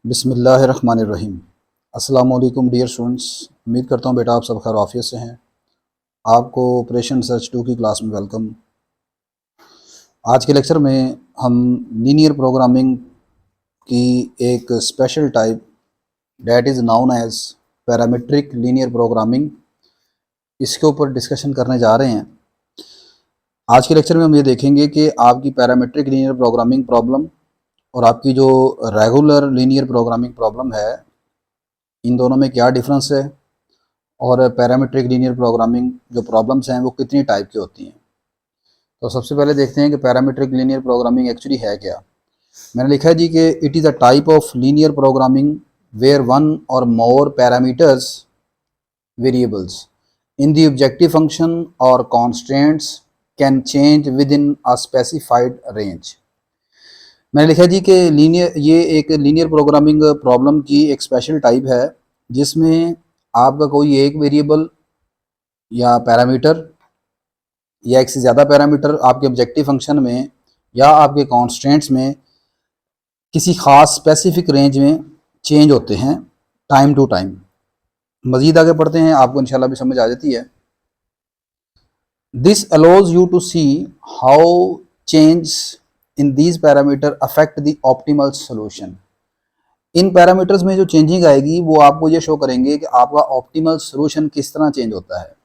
बिस्मिल्लाहिर्रहमानिर्रहीम। अस्सलाम वालेकुम डियर स्टूडेंट्स, उम्मीद करता हूँ बेटा आप सब खैर आफियत से हैं। आपको ऑपरेशन सर्च 2 की क्लास में वेलकम। आज के लेक्चर में हम लीनियर प्रोग्रामिंग की एक special type that is known as parametric linear programming, इसके ऊपर डिस्कशन करने जा रहे हैं। आज के लेक्चर में हम ये देखेंगे कि आपकी पैरामीट्रिक लीनियर प्रोग्रामिंग प्रॉब्लम और आपकी जो रेगुलर लीनियर प्रोग्रामिंग प्रॉब्लम है, इन दोनों में क्या डिफरेंस है और पैरामीट्रिक लीनियर प्रोग्रामिंग जो प्रॉब्लम्स हैं वो कितनी टाइप की होती हैं। तो सबसे पहले देखते हैं कि पैरामीट्रिक लीनियर प्रोग्रामिंग एक्चुअली है क्या। मैंने लिखा है जी कि it is a type of linear programming where one और more parameters variables in the objective function और constants can change within a specified range. मैंने लिखा जी कि ये एक लीनियर प्रोग्रामिंग प्रॉब्लम की एक स्पेशल टाइप है जिसमें आपका कोई एक वेरिएबल या पैरामीटर या एक से ज़्यादा पैरामीटर आपके ऑब्जेक्टिव फंक्शन में या आपके कॉन्स्टेंट्स में किसी ख़ास स्पेसिफिक रेंज में चेंज होते हैं टाइम टू टाइम। मज़ीद आगे पढ़ते हैं, आपको इंशाल्लाह भी समझ आ जाती है। This allows you to see how change in these parameter affect the optimal solution. इन पैरामीटर्स में जो चेंजिंग आएगी वो आपको ये शो करेंगे कि आपका ऑप्टिमल सोल्यूशन किस तरह चेंज होता है।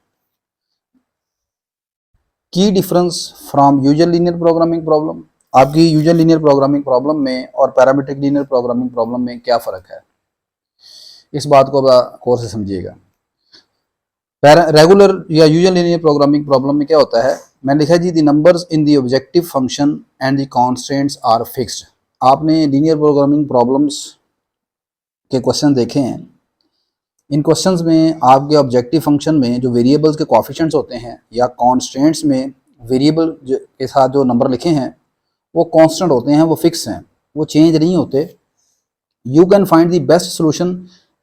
की difference from usual linear programming problem, आपकी यूजुअल लीनियर प्रोग्रामिंग प्रॉब्लम में और पैरामीट्रिक लीनियर प्रोग्रामिंग प्रॉब्लम में क्या फ़र्क है, इस बात को गौर से समझिएगा। रेगुलर या यूजुअल लीनियर प्रोग्रामिंग प्रॉब्लम में क्या होता है, मैंने लिखा है जी the numbers in the objective function and the constants are fixed. आपने लीनियर प्रोग्रामिंग प्रॉब्लम्स के क्वेश्चन देखे हैं। इन क्वेश्चंस में आपके ऑब्जेक्टिव फंक्शन में जो वेरिएबल्स के कोएफिशिएंट्स होते हैं या कॉन्स्टेंट्स में वेरिएबल के साथ जो नंबर लिखे हैं वो कांस्टेंट होते हैं, वो फिक्स हैं, वो चेंज नहीं होते। You can find the best solution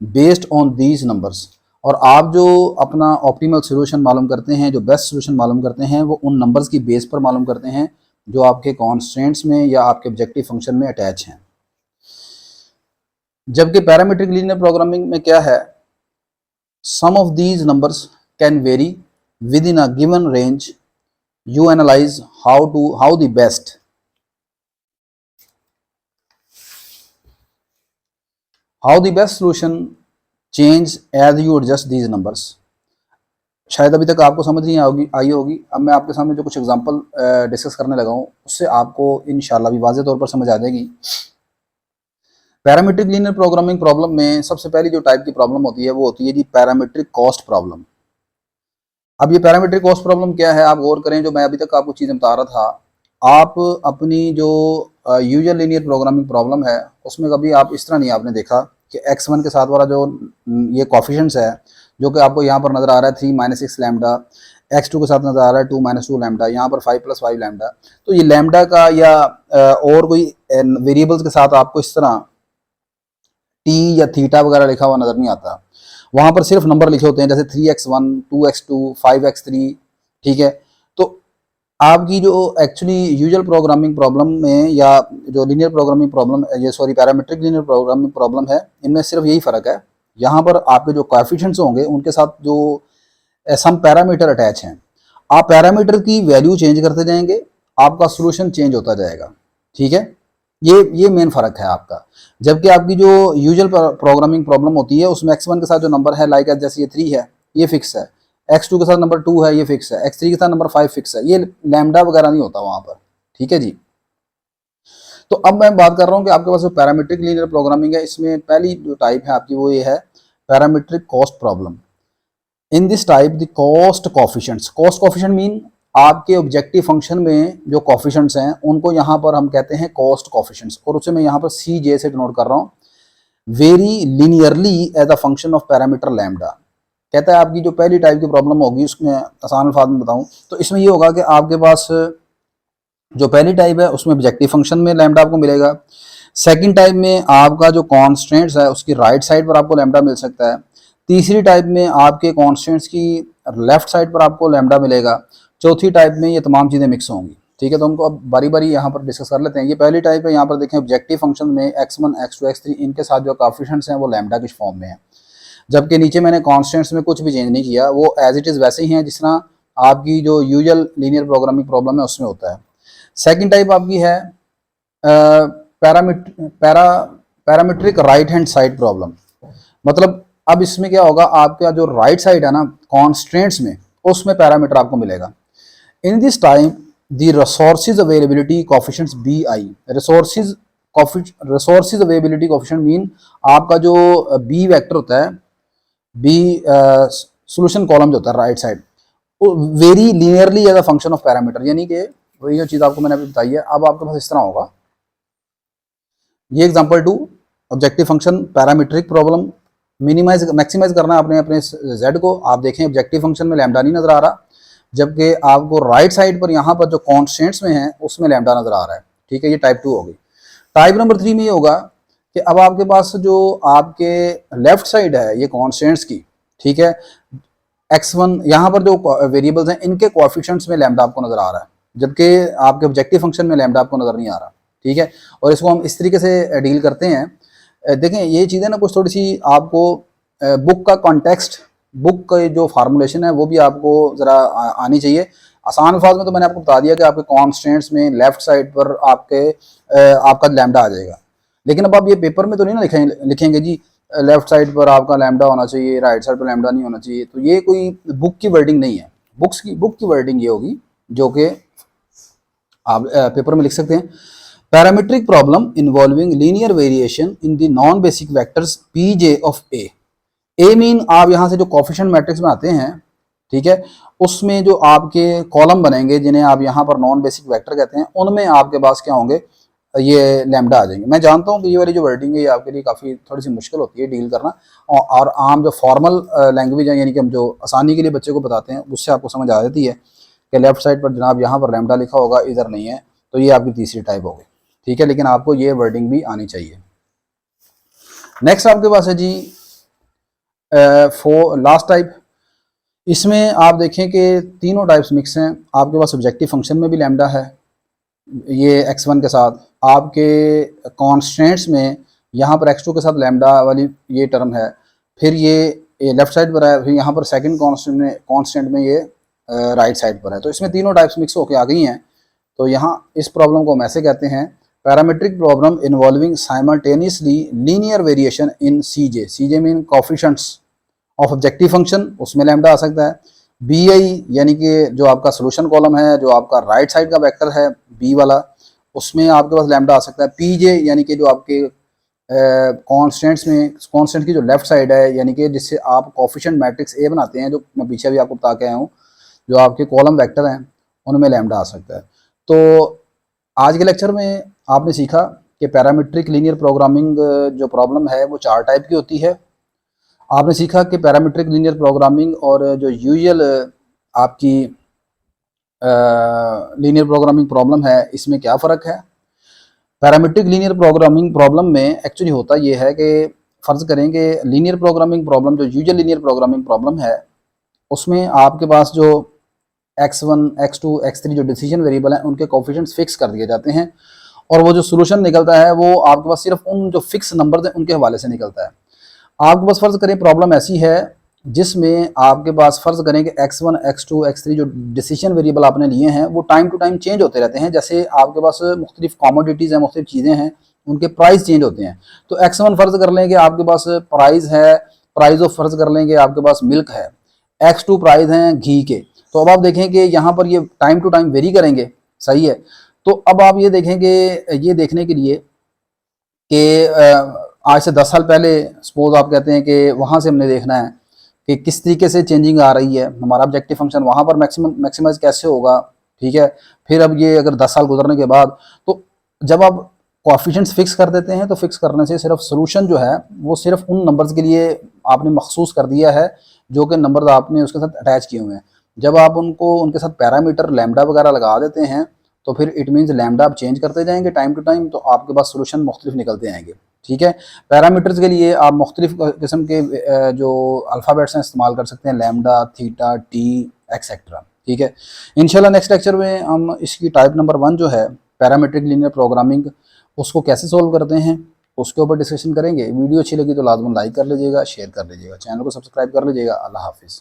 based on these numbers. और आप जो अपना ऑप्टिमल सोल्यूशन मालूम करते हैं, जो बेस्ट सोल्यूशन मालूम करते हैं, वो उन नंबर्स की बेस पर मालूम करते हैं जो आपके कॉन्स्टेंट्स में या आपके ऑब्जेक्टिव फंक्शन में अटैच हैं। जबकि पैरामीट्रिक लीनियर प्रोग्रामिंग में क्या है, some of these numbers can vary within a given range. You analyze how the best solution change as you adjust these numbers. शायद अभी तक आपको समझ नहीं आई होगी। अब मैं आपके सामने जो कुछ एग्जांपल डिस्कस करने लगा हूँ उससे आपको इंशाल्लाह भी वाज़ेह तौर पर समझ आ जाएगी। पैरामीट्रिक लीनियर प्रोग्रामिंग प्रॉब्लम में सबसे पहली जो टाइप की प्रॉब्लम होती है वो होती है जी पैरामीट्रिक कॉस्ट प्रॉब्लम। अब ये पैरामीट्रिक कॉस्ट प्रॉब्लम क्या है, आप गौर करें। जो मैं अभी तक आपको चीज़ें बता रहा था, आप अपनी जो यूजुअल लीनियर प्रोग्रामिंग प्रॉब्लम है उसमें कभी आप इस तरह नहीं आपने देखा कि x1 के साथ वाला जो ये कोएफिशिएंट्स है जो कि आपको यहाँ पर नज़र आ रहा है 3 - 6 लैम्डा, x2 के साथ नज़र आ रहा है 2 - 2 लैम्डा, यहाँ पर 5 + 5 लैम्डा। तो ये लैम्डा का या और कोई वेरिएबल्स के साथ आपको इस तरह टी या थीटा वगैरह लिखा हुआ नज़र नहीं आता। वहाँ पर सिर्फ नंबर लिखे होते हैं, जैसे 3x1, 2x2, 5x3, ठीक है। तो आपकी जो एक्चुअली यूजुअल प्रोग्रामिंग प्रॉब्लम में या जो लीनियर प्रोग्रामिंग प्रॉब्लम ये पैरामीट्रिक लीनियर प्रोग्रामिंग प्रॉब्लम है, इनमें सिर्फ यही फ़र्क है, यहाँ पर आपके जो कोएफिशिएंट्स होंगे उनके साथ जो सम पैरामीटर अटैच हैं, आप पैरामीटर की वैल्यू चेंज करते जाएंगे, आपका सोल्यूशन चेंज होता जाएगा, ठीक है। ये मेन फ़र्क है आपका। जबकि आपकी जो यूजुअल प्रोग्रामिंग प्रॉब्लम होती है उसमें x1 के साथ जो नंबर है, लाइक जैसे ये 3 है, ये फिक्स है, x2 के साथ नंबर 2 है, ये फिक्स है, x3 के साथ नंबर 5 फिक्स है, ये लैम्डा वगैरह नहीं होता वहाँ पर, ठीक है जी। तो अब मैं बात कर रहा हूँ कि आपके पास जो पैरामीट्रिक लीनियर प्रोग्रामिंग है, इसमें पहली जो टाइप है आपकी वो ये है parametric cost problem. In this type the cost coefficient mean आपके ऑब्जेक्टिव फंक्शन में जो कोफिशिएंट्स हैं उनको यहाँ पर हम कहते हैं कॉस्ट कोफिशिएंट्स, और उसे मैं यहाँ पर CJ से डिनोट कर रहा हूँ। Vary linearly as a function of parameter lambda. कहता है आपकी जो पहली टाइप की प्रॉब्लम होगी उसमें आसान अल्फाज में बताऊँ तो इसमें ये होगा कि आपके पास जो पहली टाइप है उसमें ऑब्जेक्टिव फंक्शन में लैम्डा आपको मिलेगा। सेकंड टाइप में आपका जो कॉन्स्टेंट्स है उसकी राइट साइड पर आपको लैम्डा मिल सकता है। तीसरी टाइप में आपके कॉन्स्टेंट्स की लेफ्ट साइड पर आपको लैम्डा मिलेगा। चौथी टाइप में ये तमाम चीज़ें मिक्स होंगी, ठीक है, तो हमको अब बारी बारी यहाँ पर डिस्कस कर लेते हैं। ये पहली टाइप है, यहाँ पर देखें ऑब्जेक्टिव फंक्शन में x1 x2 x3 इनके साथ जो कोएफिशिएंट्स हैं वो लैम्डा के फॉर्म में है, जबकि नीचे मैंने कॉन्स्टेंट्स में कुछ भी चेंज नहीं किया, वो एज इट इज़ वैसे ही हैं जिस तरह आपकी जो यूजुअल लीनियर प्रोग्रामिंग प्रॉब्लम है उसमें होता है। सेकेंड टाइप आपकी है parametric right hand side problem. मतलब अब इसमें क्या होगा, आपका जो राइट साइड है ना कॉन्स्टेंट्स में, उसमें पैरामीटर आपको मिलेगा। In this time the resources availability coefficients BI, resources availability coefficient mean आपका जो बी वेक्टर होता है, बी सॉल्यूशन कॉलम जो होता है राइट साइड, वो vary linearly as a function of parameter, यानी कि वही जो चीज़ आपको मैंने अभी बताई है। अब आपके पास इस तरह होगा, ये example 2 objective function parametric problem, minimise maximise करना है अपने z को। आप देखें ऑब्जेक्टिव फंक्शन में लैम्डा नहीं नजर आ रहा, जबकि आपको राइट साइड पर यहाँ पर जो कॉन्स्टेंट्स में है उसमें लैम्डा नजर आ रहा है। ठीक है, ये टाइप 2 होगी। टाइप नंबर 3 में ये होगा कि अब आपके पास जो आपके लेफ्ट साइड है ये कॉन्स्टेंट्स की, ठीक है, x1 यहाँ पर जो वेरिएबल्स हैं इनके कोएफिशिएंट्स में लैम्डा आपको नजर आ रहा है, जबकि आपके ऑब्जेक्टिव फंक्शन में लैम्डा आपको नजर नहीं आ रहा। ठीक है, और इसको हम इस तरीके से डील करते हैं। देखें ये चीज़ें ना कुछ थोड़ी सी आपको बुक का कॉन्टेक्स्ट, बुक का जो फार्मूलेशन है वो भी आपको ज़रा आनी चाहिए। आसान अल्फाज में तो मैंने आपको बता दिया कि आपके कॉन्स्टेंट्स में लेफ्ट साइड पर आपका लैम्डा आ जाएगा, लेकिन अब आप ये पेपर में तो नहीं ना लिखेंगे जी लेफ्ट साइड पर आपका लैम्डा होना चाहिए, राइट साइड पर लैम्डा नहीं होना चाहिए। तो ये कोई बुक की वर्डिंग नहीं है। बुक की वर्डिंग ये होगी जो कि आप पेपर में लिख सकते हैं। Parametric problem involving linear variation in the non basic vectors pj of A mean आप यहाँ से जो कोफिशिएंट मैट्रिक्स में आते हैं, ठीक है, उसमें जो आपके कॉलम बनेंगे जिन्हें आप यहाँ पर नॉन बेसिक वेक्टर कहते हैं, उनमें आपके पास क्या होंगे, ये लैम्डा आ जाएंगे। मैं जानता हूँ कि ये वाली जो वर्डिंग है ये आपके लिए काफ़ी थोड़ी सी मुश्किल होती है डील करना, और आम जो फॉर्मल लैंग्वेज है, यानी कि हम जो आसानी के लिए बच्चे को बताते हैं, उससे आपको समझ आ जाती है कि लेफ्ट साइड पर जनाब यहाँ पर लैम्डा लिखा होगा, इधर नहीं है, तो ये आपकी तीसरी टाइप होगी। ठीक है, लेकिन आपको ये वर्डिंग भी आनी चाहिए। नेक्स्ट आपके पास है जी लास्ट टाइप। इसमें आप देखें कि तीनों टाइप्स मिक्स हैं। आपके पास ऑब्जेक्टिव फंक्शन में भी लैम्डा है ये x1 के साथ, आपके कॉन्स्टेंट्स में यहाँ पर x2 के साथ लैम्डा वाली ये टर्म है, फिर ये लेफ्ट साइड पर है, फिर यहाँ पर सेकंड कॉन्स्टेंट में ये राइट साइड पर है। तो इसमें तीनों टाइप्स मिक्स होकर आ गई हैं। तो यहाँ इस प्रॉब्लम को हम ऐसे कहते हैं parametric problem involving simultaneously linear variation in CJ mean coefficients of objective function, उसमें लैम्डा आ सकता है। BI यानी कि जो आपका सोल्यूशन कॉलम है, जो आपका राइट साइड का वेक्टर है B वाला, उसमें आपके पास लैम्डा आ सकता है। PJ यानी कि जो आपके कॉन्स्टेंट की जो लेफ्ट साइड है, यानी कि जिससे आप कोफिशिएंट मैट्रिक्स A बनाते हैं, जो मैं पीछे भी आपको बता के आया हूँ, जो आपके कॉलम वेक्टर हैं उनमें लैम्डा आ सकता है। तो आज के लेक्चर में आपने सीखा कि पैरामीट्रिक लीनियर प्रोग्रामिंग जो प्रॉब्लम है वो 4 टाइप की होती है। आपने सीखा कि पैरामीट्रिक लीनियर प्रोग्रामिंग और जो यूजुअल आपकी लीनियर प्रोग्रामिंग प्रॉब्लम है इसमें क्या फ़र्क है। पैरामीट्रिक लीनियर प्रोग्रामिंग प्रॉब्लम में एक्चुअली होता ये है कि फ़र्ज़ करें कि लीनियर प्रोग्रामिंग प्रॉब्लम जो यूजुअल लीनियर प्रोग्रामिंग प्रॉब्लम है उसमें आपके पास जो x1 x2 x3 जो डिसीजन वेरिएबल हैं उनके कोफिशिएंट्स फिक्स कर दिए जाते हैं, और वो जो सोल्यूशन निकलता है वो आपके पास सिर्फ उन जो फिक्स नंबर हैं उनके हवाले से निकलता है। आपके पास फ़र्ज़ करें प्रॉब्लम ऐसी है जिसमें आपके पास फ़र्ज़ करें कि x1 x2 x3 जो डिसीजन वेरिएबल आपने लिए हैं वो टाइम टू टाइम चेंज होते रहते हैं। जैसे आपके पास मुख्तलिफ कॉमोडिटीज़ हैं, मुख्तलिफ चीज़ें हैं, उनके प्राइस चेंज होते हैं। तो x1 फ़र्ज़ कर लें कि आपके पास प्राइस है, प्राइस ऑफ फ़र्ज़ कर लें कि आपके पास मिल्क है, x2 प्राइस हैं घी के। तो अब आप देखें कि यहाँ पर ये टाइम टू टाइम वेरी करेंगे, सही है। तो अब आप ये देखेंगे, ये देखने के लिए कि आज से 10 साल पहले सपोज आप कहते हैं कि वहाँ से हमने देखना है कि किस तरीके से चेंजिंग आ रही है, हमारा ऑब्जेक्टिव फंक्शन वहाँ पर मैक्सिमाइज कैसे होगा। ठीक है, फिर अब ये अगर 10 साल गुजरने के बाद, तो जब आप कोएफिशिएंट्स फिक्स कर देते हैं तो फिक्स करने से सिर्फ सोल्यूशन जो है वो सिर्फ उन नंबर्स के लिए आपने मखसूस कर दिया है जो कि नंबर आपने उसके साथ अटैच किए हुए हैं। जब आप उनके साथ पैरामीटर लैम्डा वगैरह लगा देते हैं तो फिर इट मीन्स लैम्डा आप चेंज करते जाएंगे टाइम टू टाइम, तो आपके पास सोल्यूशन मुख्तलिफ निकलते आएंगे। ठीक है, पैरामीटर्स के लिए आप मुख्तलिफ किस्म के जो अल्फ़ाबेट्स हैं इस्तेमाल कर सकते हैं, लैम्डा, थीटा, टी, एक्सेट्रा। ठीक है। इंशाल्लाह नेक्स्ट लेक्चर में हम इसकी टाइप नंबर 1 जो है पैरामीट्रिक लीनियर प्रोग्रामिंग, उसको कैसे सोल्व करते हैं उसके ऊपर डिस्कशन करेंगे। वीडियो अच्छी लगी तो लाजमन लाइक कर लीजिएगा, शेयर कर लीजिएगा, चैनल को सब्सक्राइब कर लीजिएगा। अल्लाह हाफिज़।